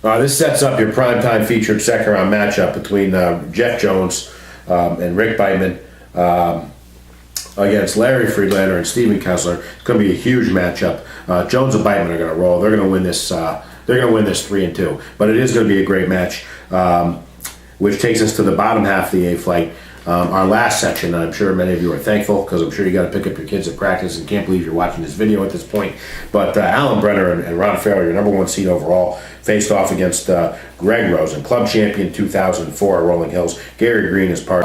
This sets up your primetime featured second-round matchup between Jeff Jones and Rick Beitman against Larry Friedlander and Steven Kessler. It's going to be a huge matchup. Jones and Beitman are going to roll. They're going to win this. They're going to win this 3-2. But it is going to be a great match, which takes us to the bottom half of the A flight. Our last section, I'm sure many of you are thankful because I'm sure you got to pick up your kids at practice and can't believe you're watching this video at this point. But Alan Brenner and Ron Farrell, your number one seed overall, faced off against Greg Rosen, club champion 2004 at Rolling Hills. Gary Green is part.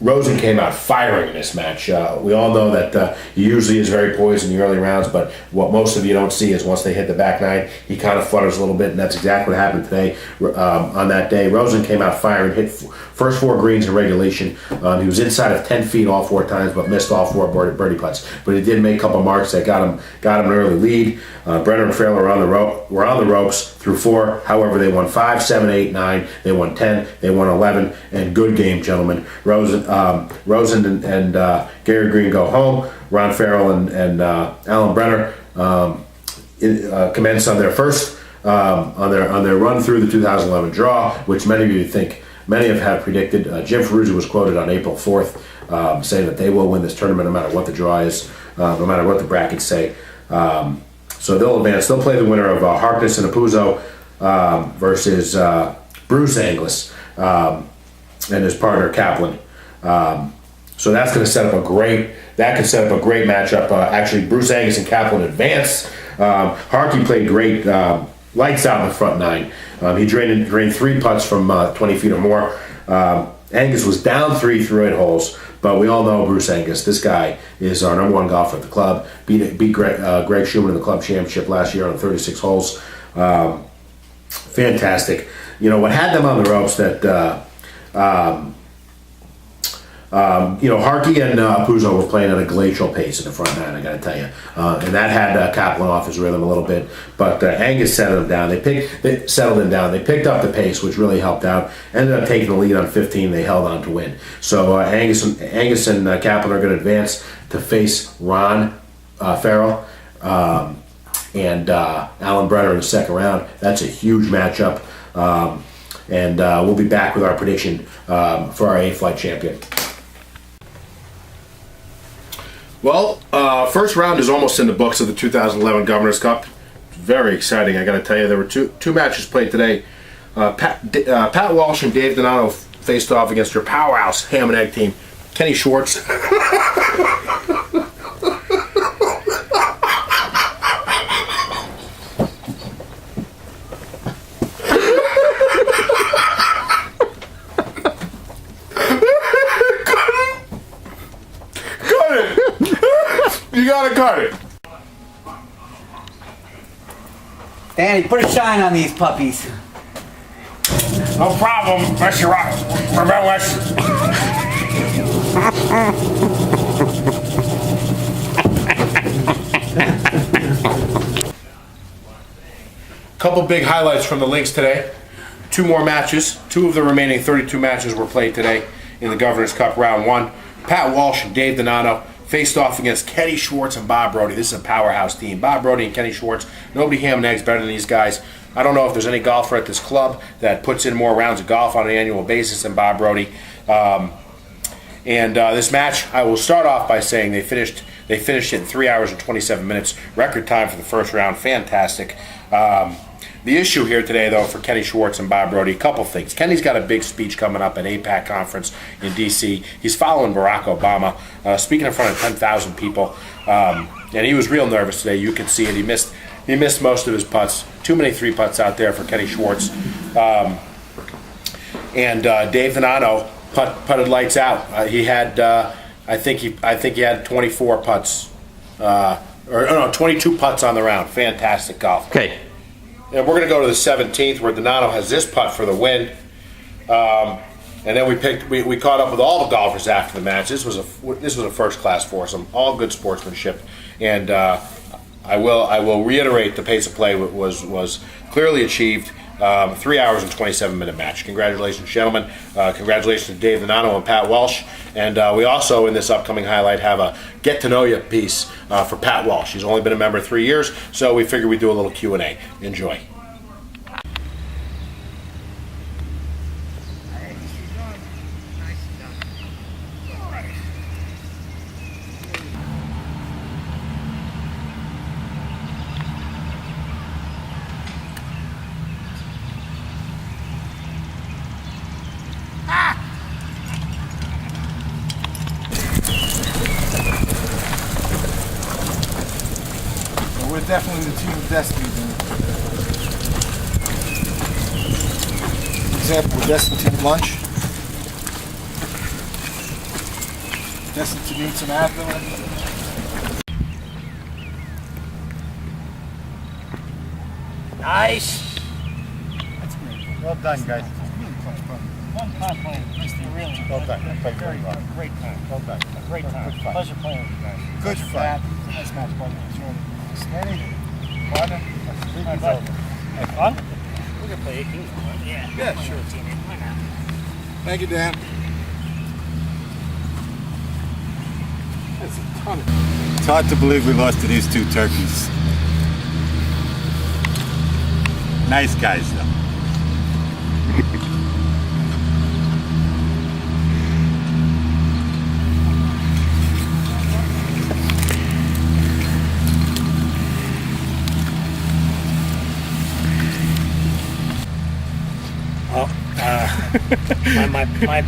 Rosen came out firing in this match. We all know that he usually is very poised in the early rounds, but what most of you don't see is once they hit the back nine, he kind of flutters a little bit, and that's exactly what happened today. On that day, Rosen came out firing, hit first four greens in regulation. He was inside of 10 feet all four times, but missed all four birdie putts. But he did make a couple marks that got him an early lead. Brenner and Farrell were on the ropes through four. However, they won 5, 7, 8, 9. They won 10. They won 11. And good game, gentlemen. Rosen and Gary Green go home. Ron Farrell and Alan Brenner commence on their first on their run through the 2011 draw, which many have predicted. Jim Ferruzzi was quoted on April 4th saying that they will win this tournament no matter what the draw is, no matter what the brackets say. So they'll advance. They'll play the winner of Harkness and Apuzzo versus Bruce Anglis and his partner Kaplan. So that's going to set up a great. That could set up a great matchup. Actually, Bruce Angus and Kaplan advance. Harkey played great, lights out in the front nine. He drained 3 putts from 20 feet or more. Angus was down 3 through 8 holes, but we all know Bruce Angus. This guy is our number one golfer at the club. Beat Greg Schumann in the club championship last year on 36 holes. Fantastic. You know what had them on the ropes that. Harkey and Apuzzo were playing at a glacial pace in the front nine, I got to tell you. And that had Kaplan off his rhythm a little bit. But Angus settled him down. They settled him down. They picked up the pace, which really helped out. Ended up taking the lead on 15. They held on to win. So Angus and Kaplan are going to advance to face Ron Farrell and Alan Brenner in the second round. That's a huge matchup. And we'll be back with our prediction for our A-Flight champion. Well, first round is almost in the books of the 2011 Governor's Cup. Very exciting, I got to tell you. There were two matches played today. Pat Walsh and Dave Donato faced off against your powerhouse ham and egg team, Kenny Schwartz. You gotta cut it. Danny, put a shine on these puppies. No problem, Mr. Rock. Relentless. Couple big highlights from the links today. 2 more matches. 2 of the remaining 32 matches were played today in the Governor's Cup Round 1. Pat Walsh and Dave Donato faced off against Kenny Schwartz and Bob Brody. This is a powerhouse team. Bob Brody and Kenny Schwartz. Nobody ham and eggs better than these guys. I don't know if there's any golfer at this club that puts in more rounds of golf on an annual basis than Bob Brody. This match, I will start off by saying they finished it in 3 hours and 27 minutes. Record time for the first round. Fantastic. The issue here today, though, for Kenny Schwartz and Bob Brody, a couple things. Kenny's got a big speech coming up at APAC conference in D.C. He's following Barack Obama, speaking in front of 10,000 people, and he was real nervous today. You could see it. He missed most of his putts. Too many 3 putts out there for Kenny Schwartz. Dave Donato putted lights out. He had, I think he had 24 putts, 22 putts on the round. Fantastic golf. Okay. And we're going to go to the 17th where Donato has this putt for the win. And then we caught up with all the golfers after the match. This was a first class foursome, all good sportsmanship. And I will reiterate the pace of play was clearly achieved. 3 hours and 27-minute match. Congratulations, gentlemen. Congratulations to Dave Donato and Pat Walsh. And we also, in this upcoming highlight, have a get-to-know-you piece for Pat Walsh. He's only been a member 3 years, so we figured we'd do a little Q&A. Enjoy. definitely the team of destiny. For example, we're destined to lunch. Destined to meet some Advil. Nice. Well done, guys. One time playing. Really. Well done. Very good. Great time. Well done. Great time. Good fight. Pleasure playing with you guys. Good fight. Nice match, buddy. Danny, partner, All right, bud. Have fun? We're going to play 18. Yeah. Yeah, sure. Why not? Thank you, Dan. That's a ton of... It's hard to believe we lost to these two turkeys. Nice guys, though.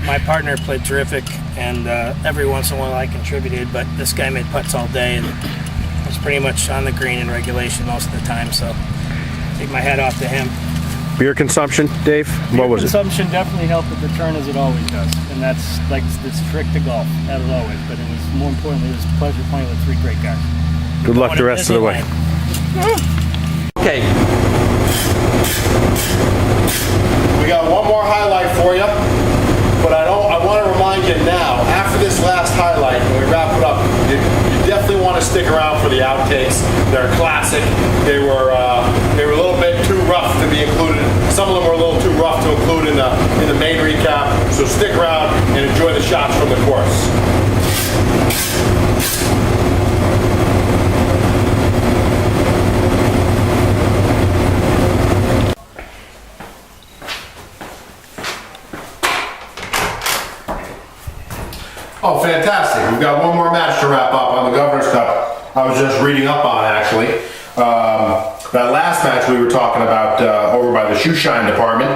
My partner played terrific, and every once in a while I contributed, but this guy made putts all day and was pretty much on the green in regulation most of the time, so take my hat off to him. Beer consumption, Dave? What was it? Consumption definitely helped at the turn, as it always does, and that's like it's trick to golf, as always, but it was more importantly, it was a pleasure playing with three great guys. Good luck the rest of the way. Okay. We got one more highlight for you, but I want to remind you now, after this last highlight, when we wrap it up, you definitely want to stick around for the outtakes. They're classic. They were a little bit too rough to be included. Some of them were a little too rough to include in the main recap, so stick around and enjoy the shots from the course. Oh, fantastic. We've got one more match to wrap up on the Governor's Cup. I was just reading up on, actually. That last match we were talking about over by the shoe shine department.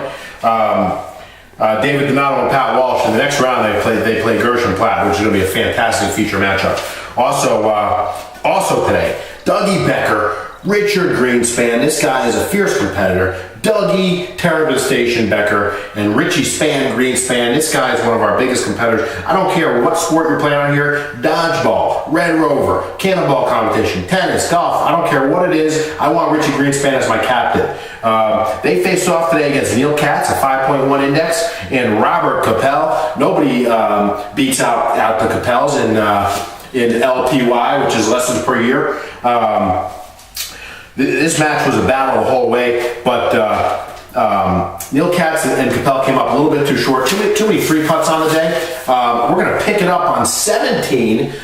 David Donato and Pat Walsh. In the next round, they play Gershon Platt, which is going to be a fantastic feature matchup. Also today, Dougie Becker, Richard Greenspan. This guy is a fierce competitor. Dougie Terrabin Station Becker and Richie Span Greenspan. This guy is one of our biggest competitors. I don't care what sport you're playing on here, dodgeball, Red Rover, cannonball competition, tennis, golf, I don't care what it is, I want Richie Greenspan as my captain. They faced off today against Neil Katz, a 5.1 index, and Robert Capel. Nobody beats out the Capels in LPY, which is lessons per year. This match was a battle the whole way, but Neil Katz and Capel came up a little bit too short. Too many free putts on the day. We're going to pick it up on 17.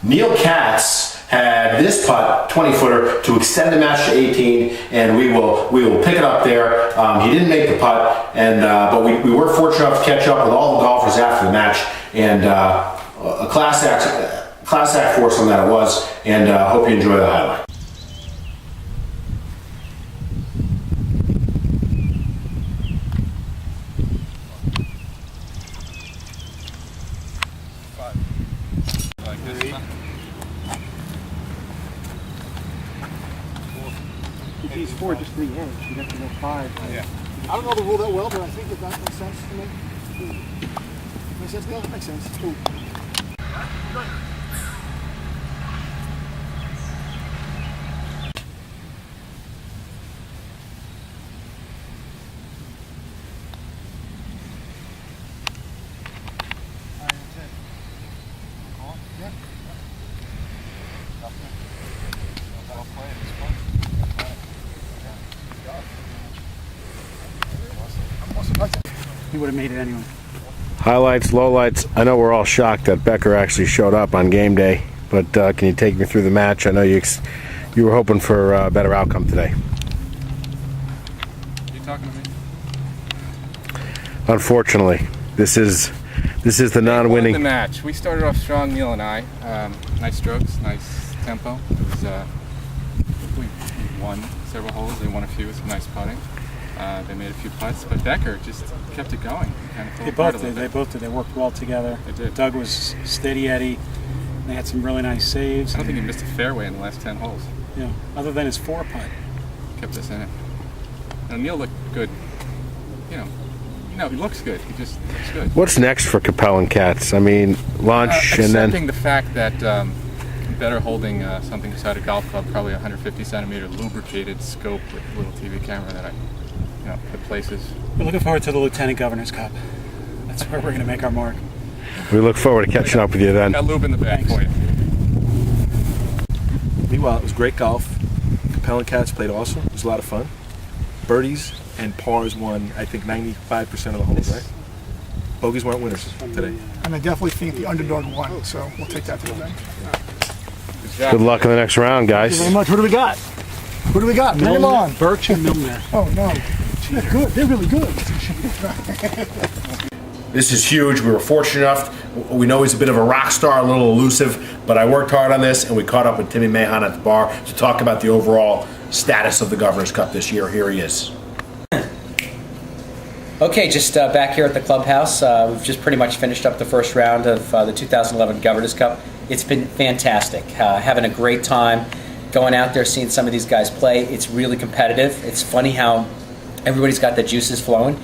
Neil Katz had this putt, 20-footer, to extend the match to 18, and we will pick it up there. He didn't make the putt, and but we were fortunate enough to catch up with all the golfers after the match, and a class act foursome that it was, and hope you enjoy the highlight. If he's 4, just 3 inch, you'd have to go 5. Yeah. I don't know the rule that well, but I think that makes sense to me. Makes sense, Neil? Makes sense. Ooh. He would have made it anyway. Highlights, lowlights. I know we're all shocked that Becker actually showed up on game day, but can you take me through the match? I know you were hoping for a better outcome today. You talking to me? Unfortunately, this is the non-winning. The match. We started off strong, Neil and I. Nice strokes, nice tempo. It was we won several holes. They won a few with some nice putting. They made a few putts, but Becker just kept it going. Kind of They both did. They worked well together. They did. Doug was steady Eddie. They had some really nice saves. I don't think he missed a fairway in the last 10 holes. Yeah. Other than his 4 putt. kept us in it. And Neil looked good. He looks good. He just looks good. What's next for Capel and Katz? I mean, lunch and then. Accepting the fact that better holding something beside a golf club, probably a 150 centimeter lubricated scope with a little TV camera that I, put places. We're looking forward to the Lieutenant Governor's Cup. That's where we're going to make our mark. We look forward to catching up with you then. Got lube in the bag for you. Meanwhile, it was great golf. Capel and Katz played awesome. It was a lot of fun. Birdies and pars won, I think, 95% of the holes, right? Bogeys weren't winners today. And I definitely think the underdog won, so we'll take that to the bank. Good luck in the next round, Thank you guys. very much. Who do we got? Who do we got? Bring them on. Birch and Milner. Oh, no. They're good. They're really good. This is huge. We were fortunate enough. We know he's a bit of a rock star, a little elusive, but I worked hard on this, and we caught up with Timmy Mahon at the bar to talk about the overall status of the Governor's Cup this year. Here he is. Okay, just back here at the clubhouse. We've just pretty much finished up the first round of the 2011 Governor's Cup. It's been fantastic. Having a great time going out there, seeing some of these guys play. It's really competitive. It's funny how everybody's got the juices flowing.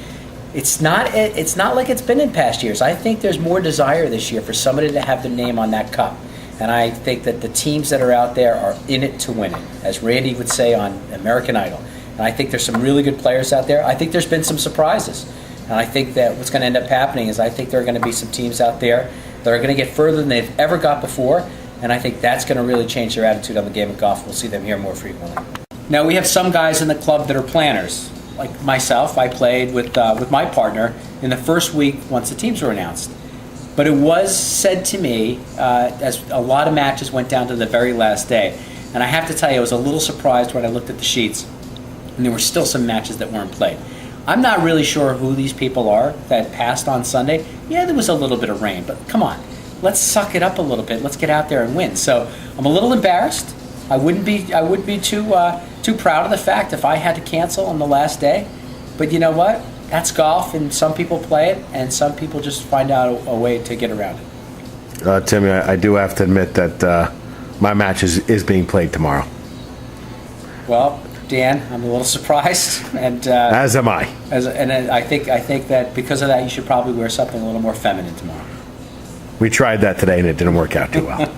It's not like it's been in past years. I think there's more desire this year for somebody to have their name on that cup. And I think that the teams that are out there are in it to win it, as Randy would say on American Idol. And I think there's some really good players out there. I think there's been some surprises. And I think that what's going to end up happening is I think there are going to be some teams out there that are going to get further than they've ever got before. And I think that's going to really change their attitude on the game of golf. We'll see them here more frequently. Now, we have some guys in the club that are planners. Like myself, I played with my partner in the first week once the teams were announced. But it was said to me, as a lot of matches went down to the very last day, and I have to tell you, I was a little surprised when I looked at the sheets, and there were still some matches that weren't played. I'm not really sure who these people are that passed on Sunday. Yeah, there was a little bit of rain, but come on, let's suck it up a little bit. Let's get out there and win. So I'm a little embarrassed. I wouldn't be too proud of the fact if I had to cancel on the last day. But you know what? That's golf, and some people play it, and some people just find out a way to get around it. Timmy, I do have to admit that my match is being played tomorrow. Well, Dan, I'm a little surprised, and As am I. And I think that because of that, you should probably wear something a little more feminine tomorrow. We tried that today, and it didn't work out too well.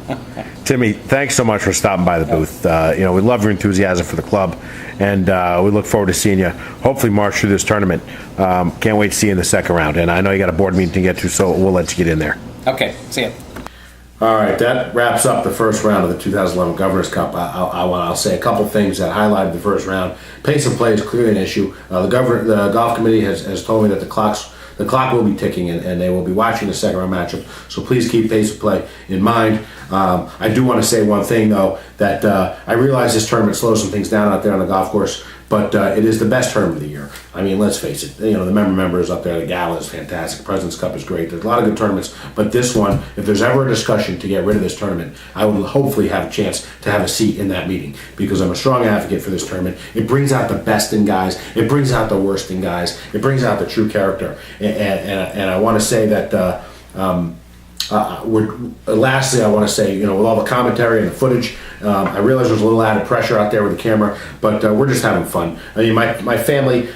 Timmy, thanks so much for stopping by the booth. We love your enthusiasm for the club, and we look forward to seeing you, hopefully march through this tournament. Can't wait to see you in the second round, and I know you got a board meeting to get to, so we'll let you get in there. Okay, see ya. All right, that wraps up the first round of the 2011 Governor's Cup. I'll say a couple things that highlighted the first round. Pace of play is clearly an issue. The golf committee has told me that the clock will be ticking, and they will be watching the second round matchup. So please keep pace of play in mind. I do want to say one thing though, that I realize this tournament slows some things down out there on the golf course, but it is the best tournament of the year. I mean, let's face it. The members up there, the Gala is fantastic. President's Cup is great. There's a lot of good tournaments, but this one, if there's ever a discussion to get rid of this tournament, I will hopefully have a chance to have a seat in that meeting, because I'm a strong advocate for this tournament. It brings out the best in guys. It brings out the worst in guys. It brings out the true character. And I want to say that. Lastly, I want to say, with all the commentary and the footage, I realize there's a little added pressure out there with the camera, but we're just having fun. I mean, my family,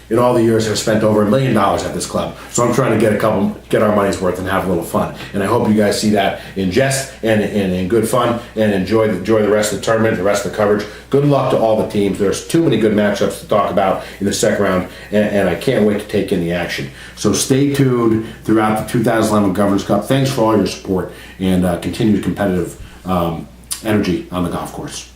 in all the years, have spent over $1 million at this club, so I'm trying to get our money's worth and have a little fun. And I hope you guys see that in jest and in good fun, and enjoy the rest of the tournament, the rest of the coverage. Good luck to all the teams. There's too many good matchups to talk about in the second round, and I can't wait to take in the action. So stay tuned throughout the 2011 Governor's Cup. Thanks for all your support and continued competitive energy on the golf course.